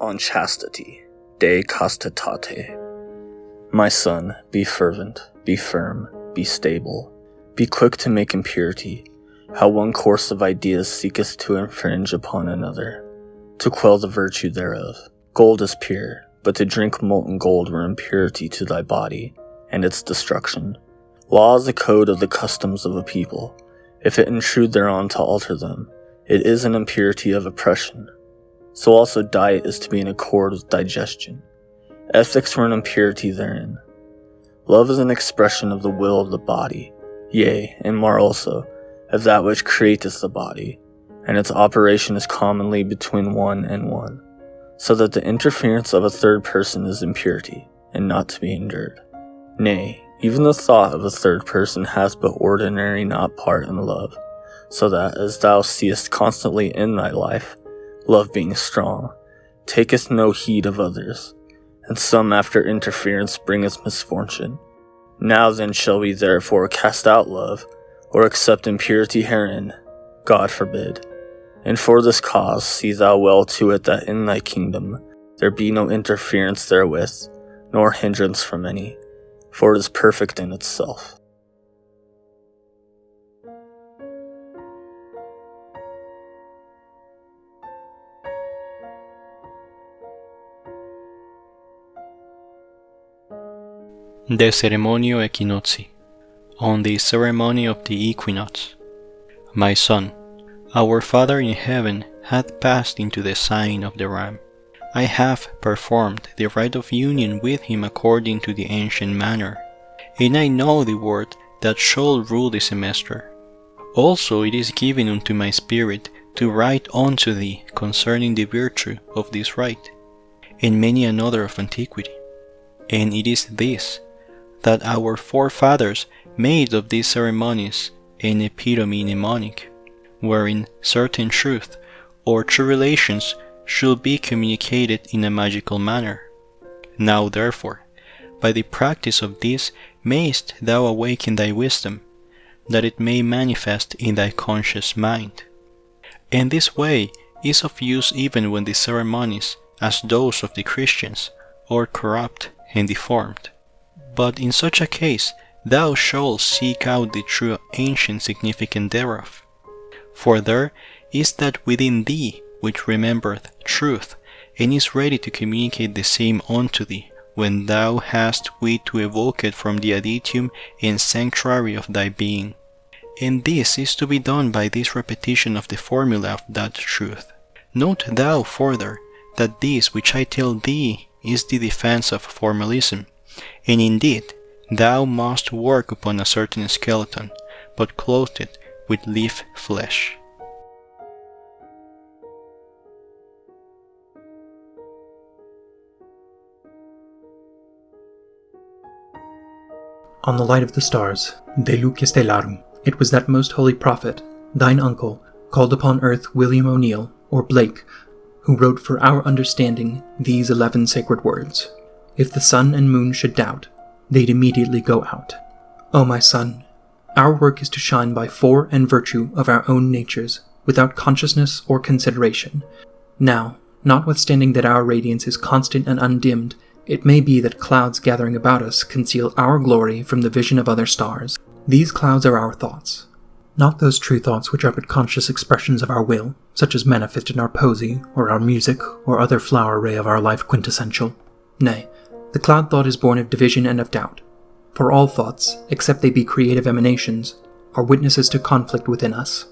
on Chastity, De Castitate. My son, be fervent, be firm, be stable, be quick to make impurity, how one course of ideas seeketh to infringe upon another, to quell the virtue thereof. Gold is pure, but to drink molten gold were impurity to thy body, and its destruction. Law is the code of the customs of a people. If it intrude thereon to alter them, it is an impurity of oppression. So also diet is to be in accord with digestion. Ethics were an impurity therein. Love is an expression of the will of the body, yea, and more also, of that which createth the body, and its operation is commonly between one and one, so that the interference of a third person is impurity, and not to be endured. Nay, even the thought of a third person has but ordinary not part in love, so that as thou seest constantly in thy life, love being strong, taketh no heed of others, and some after interference bringeth misfortune. Now then shall we therefore cast out love, or accept impurity herein? God forbid. And for this cause see thou well to it that in thy kingdom there be no interference therewith, nor hindrance from any, for it is perfect in itself. De Ceremonio Equinoxi. On the ceremony of the equinox. My son, our Father in heaven hath passed into the sign of the Ram. I have performed the rite of union with him according to the ancient manner, and I know the word that shall rule the semester. Also it is given unto my spirit to write unto thee concerning the virtue of this rite, and many another of antiquity. And it is this, that our forefathers made of these ceremonies an epitome mnemonic, wherein certain truth or true relations should be communicated in a magical manner. Now therefore, by the practice of this mayst thou awaken thy wisdom, that it may manifest in thy conscious mind. And this way is of use even when the ceremonies, as those of the Christians, are corrupt and deformed. But in such a case thou shalt seek out the true ancient significance thereof. For there is that within thee which remembereth truth, and is ready to communicate the same unto thee, when thou hast wit to evoke it from the adytium and sanctuary of thy being. And this is to be done by this repetition of the formula of that truth. Note thou further that this which I tell thee is the defense of formalism, and indeed thou must work upon a certain skeleton, but clothe it with leaf flesh. On the light of the stars, De Luce Stellarum, it was that most holy prophet, thine uncle, called upon earth William O'Neill, or Blake, who wrote for our understanding these 11 sacred words. If the sun and moon should doubt, they'd immediately go out. O my son, our work is to shine by for and virtue of our own natures, without consciousness or consideration. Now, notwithstanding that our radiance is constant and undimmed, it may be that clouds gathering about us conceal our glory from the vision of other stars. These clouds are our thoughts, not those true thoughts which are but conscious expressions of our will, such as manifest in our poesy, or our music, or other flower ray of our life quintessential. Nay, the cloud thought is born of division and of doubt, for all thoughts, except they be creative emanations, are witnesses to conflict within us.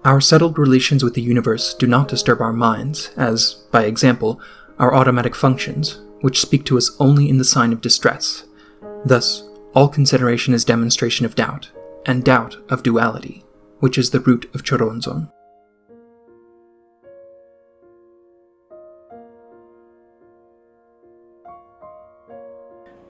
Our settled relations with the universe do not disturb our minds, as, by example, our automatic functions, which speak to us only in the sign of distress. Thus, all consideration is demonstration of doubt, and doubt of duality, which is the root of choronzon.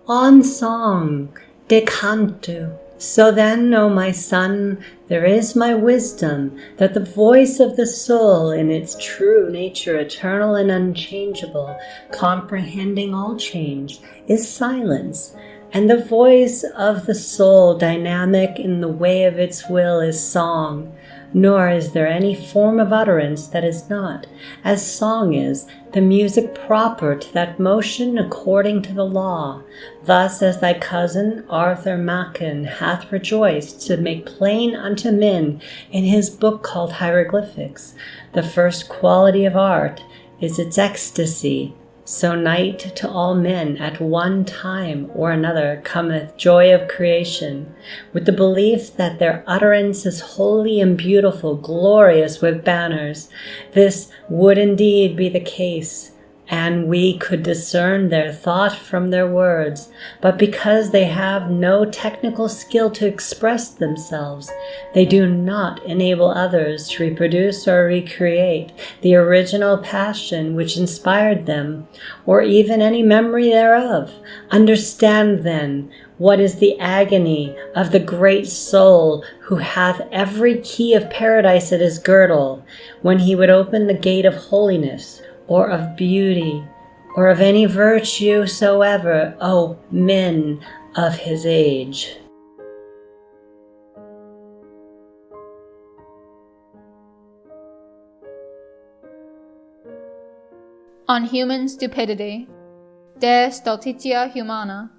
On song, de canto. So then, O my son, there is my wisdom, that the voice of the soul in its true nature, eternal and unchangeable, comprehending all change, is silence, and the voice of the soul, dynamic in the way of its will, is song. nor is there any form of utterance that is not, as song is, the music proper to that motion according to the law. Thus as thy cousin Arthur Machen hath rejoiced to make plain unto men in his book called Hieroglyphics, the first quality of art is its ecstasy, so night to all men at one time or another cometh joy of creation, with the belief that their utterance is holy and beautiful, glorious with banners. This would indeed be the case, and we could discern their thought from their words, but because they have no technical skill to express themselves, they do not enable others to reproduce or recreate the original passion which inspired them, or even any memory thereof. Understand then what is the agony of the great soul who hath every key of paradise at his girdle, when he would open the gate of holiness, or of beauty, or of any virtue soever, O men of his age. On human stupidity. De stultitia humana.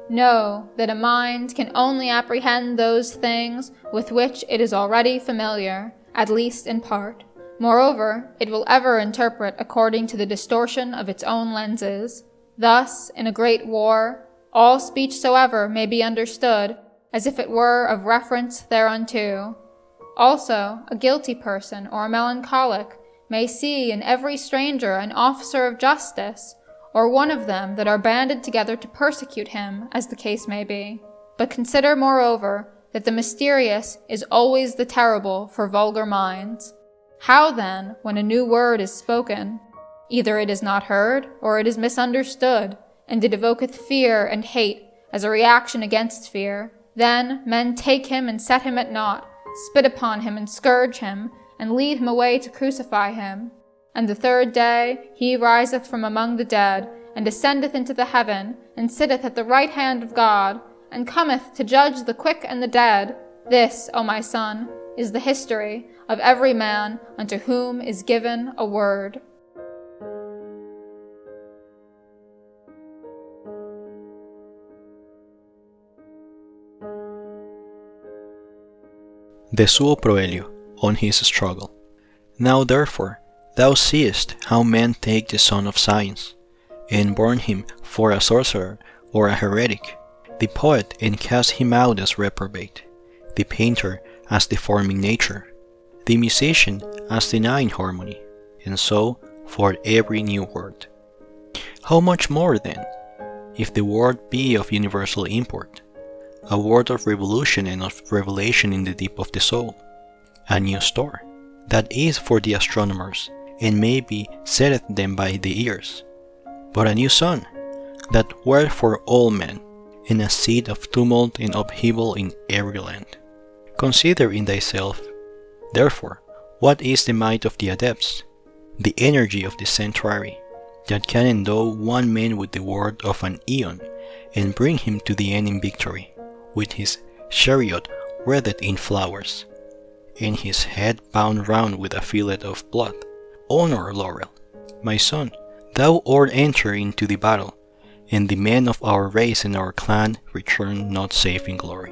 Know that a mind can only apprehend those things with which it is already familiar, at least in part. Moreover, it will ever interpret according to the distortion of its own lenses. Thus, in a great war, all speech soever may be understood as if it were of reference thereunto. Also, a guilty person or a melancholic may see in every stranger an officer of justice, or one of them that are banded together to persecute him, as the case may be. But consider, moreover, that the mysterious is always the terrible for vulgar minds. How then, when a new word is spoken, either it is not heard, or it is misunderstood, and it evoketh fear and hate as a reaction against fear, then men take him and set him at naught, spit upon him and scourge him, and lead him away to crucify him. And the third day he riseth from among the dead, and ascendeth into the heaven, and sitteth at the right hand of God, and cometh to judge the quick and the dead. This, O my son, is the history of every man unto whom is given a word. De suo proelio, on his struggle. Now therefore, thou seest how men take the son of science, and burn him for a sorcerer or a heretic, the poet and cast him out as reprobate, the painter as deforming nature, the musician as denying harmony, and so for every new word. How much more then, if the word be of universal import, a word of revolution and of revelation in the deep of the soul, a new star, that is for the astronomers, and maybe setteth them by the ears, but a new sun, that were for all men, and a seed of tumult and upheaval in every land. Consider in thyself, therefore, what is the might of the adepts, the energy of the sanctuary, that can endow one man with the word of an aeon, and bring him to the end in victory, with his chariot wreathed in flowers, and his head bound round with a fillet of blood. Honor, laurel, my son, thou art enter into the battle, and the men of our race and our clan return not safe in glory.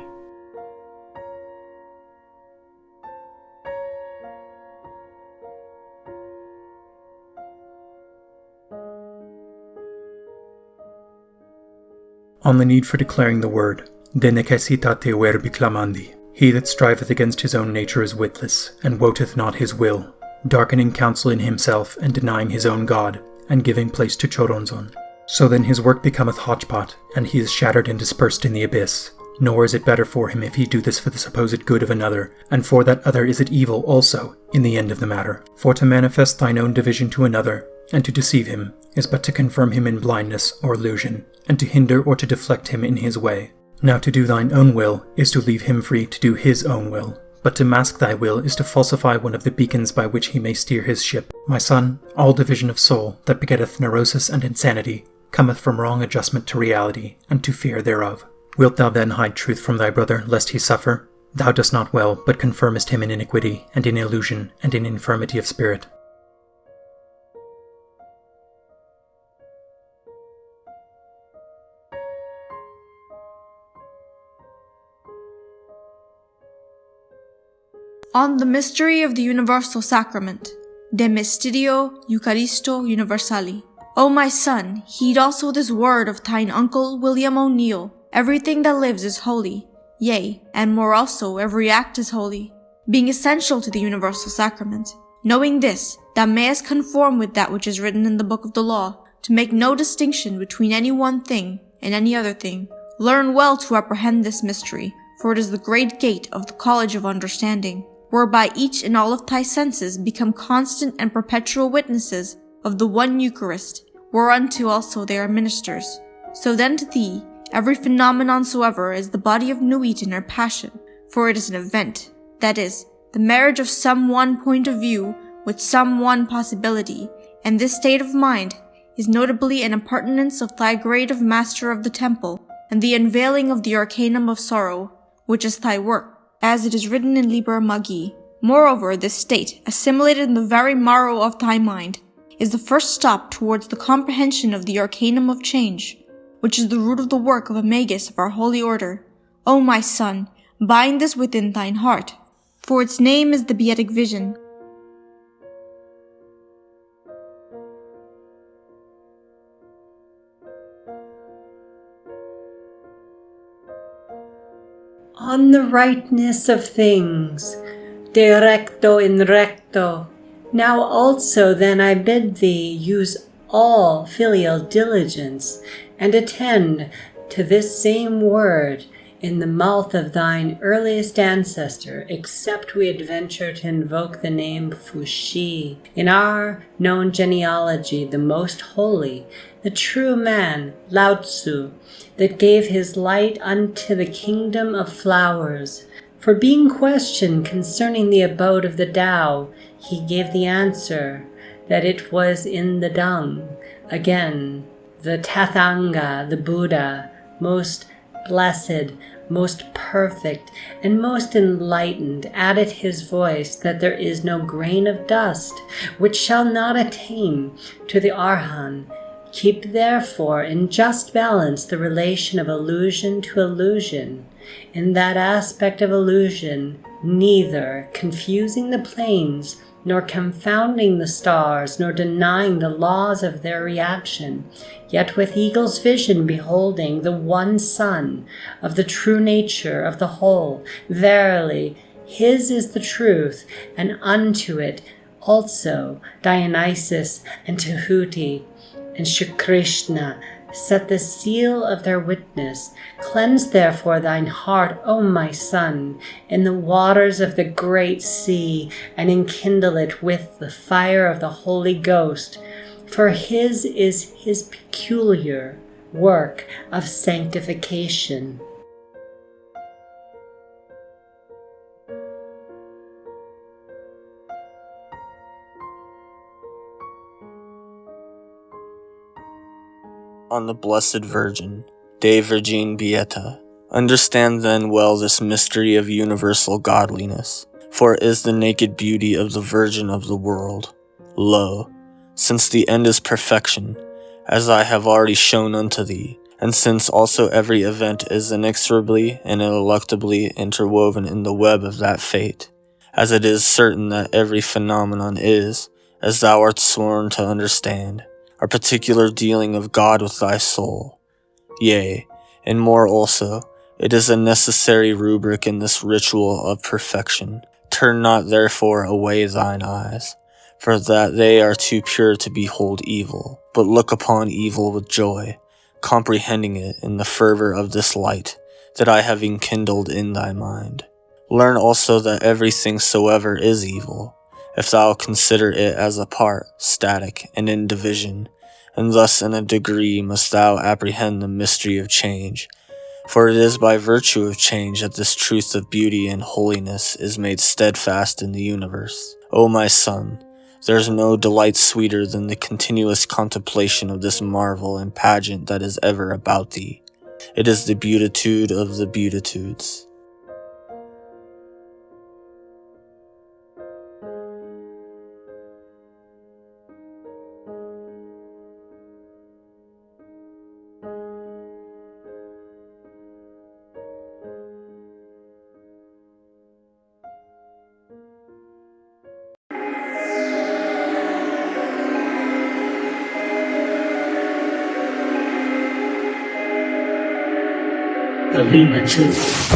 On the need for declaring the word, de necessitate verbi clamandi. He that striveth against his own nature is witless, and woteth not his will, darkening counsel in himself, and denying his own God, and giving place to choronzon. So then his work becometh hotchpot, and he is shattered and dispersed in the abyss. Nor is it better for him if he do this for the supposed good of another, and for that other is it evil also, in the end of the matter. For to manifest thine own division to another, and to deceive him, is but to confirm him in blindness or illusion, and to hinder or to deflect him in his way. Now to do thine own will is to leave him free to do his own will, but to mask thy will is to falsify one of the beacons by which he may steer his ship. My son, all division of soul that begetteth neurosis and insanity cometh from wrong adjustment to reality, and to fear thereof. Wilt thou then hide truth from thy brother, lest he suffer? Thou dost not well, but confirmest him in iniquity, and in illusion, and in infirmity of spirit. On the mystery of the universal sacrament, de mysterio Eucharisto universali. O my son, heed also this word of thine uncle William O'Neill. Everything that lives is holy, yea, and more also every act is holy, being essential to the universal sacrament. Knowing this, thou mayest conform with that which is written in the book of the law, to make no distinction between any one thing and any other thing. Learn well to apprehend this mystery, for it is the great gate of the college of understanding, whereby each and all of thy senses become constant and perpetual witnesses of the one Eucharist, whereunto also they are ministers. So then to thee, every phenomenon soever is the body of New Eden or passion, for it is an event, that is, the marriage of some one point of view with some one possibility, and this state of mind is notably an appurtenance of thy grade of Master of the Temple, and the unveiling of the arcanum of sorrow, which is thy work, as it is written in Liber Magi. Moreover, this state, assimilated in the very marrow of thy mind, is the first stop towards the comprehension of the arcanum of change, which is the root of the work of a magus of our holy order. O my son, bind this within thine heart, for its name is the Beatic Vision. On the rightness of things, de recto in recto. Now also then I bid thee use all filial diligence, and attend to this same word in the mouth of thine earliest ancestor, except we adventure to invoke the name Fuxi, in our known genealogy the most holy, the true man, Lao Tzu, that gave his light unto the kingdom of flowers. For being questioned concerning the abode of the Tao, he gave the answer that it was in the dung. Again, the Tathanga, the Buddha, most blessed, most perfect, and most enlightened, added his voice that there is no grain of dust which shall not attain to the Arhan. Keep therefore in just balance the relation of illusion to illusion. In that aspect of illusion, neither confusing the planes, nor confounding the stars, nor denying the laws of their reaction, yet with eagle's vision beholding the one sun of the true nature of the whole. Verily, his is the truth, and unto it also Dionysus and Tahuti and Shri Krishna set the seal of their witness. Cleanse therefore thine heart, O my son, in the waters of the great sea, and enkindle it with the fire of the Holy Ghost. For his is his peculiar work of sanctification. On the Blessed Virgin, De Virgin Beata. Understand then well this mystery of universal godliness, for it is the naked beauty of the Virgin of the world. Lo, since the end is perfection, as I have already shown unto thee, and since also every event is inexorably and ineluctably interwoven in the web of that fate, as it is certain that every phenomenon is, as thou art sworn to understand, a particular dealing of God with thy soul. Yea, and more also, it is a necessary rubric in this ritual of perfection. Turn not therefore away thine eyes, for that they are too pure to behold evil, but look upon evil with joy, comprehending it in the fervor of this light that I have enkindled in thy mind. Learn also that everything soever is evil, if thou consider it as a part, static, and in division, and thus in a degree must thou apprehend the mystery of change. For it is by virtue of change that this truth of beauty and holiness is made steadfast in the universe. O my son, there is no delight sweeter than the continuous contemplation of this marvel and pageant that is ever about thee. It is the beatitude of the beatitudes. Thelema too.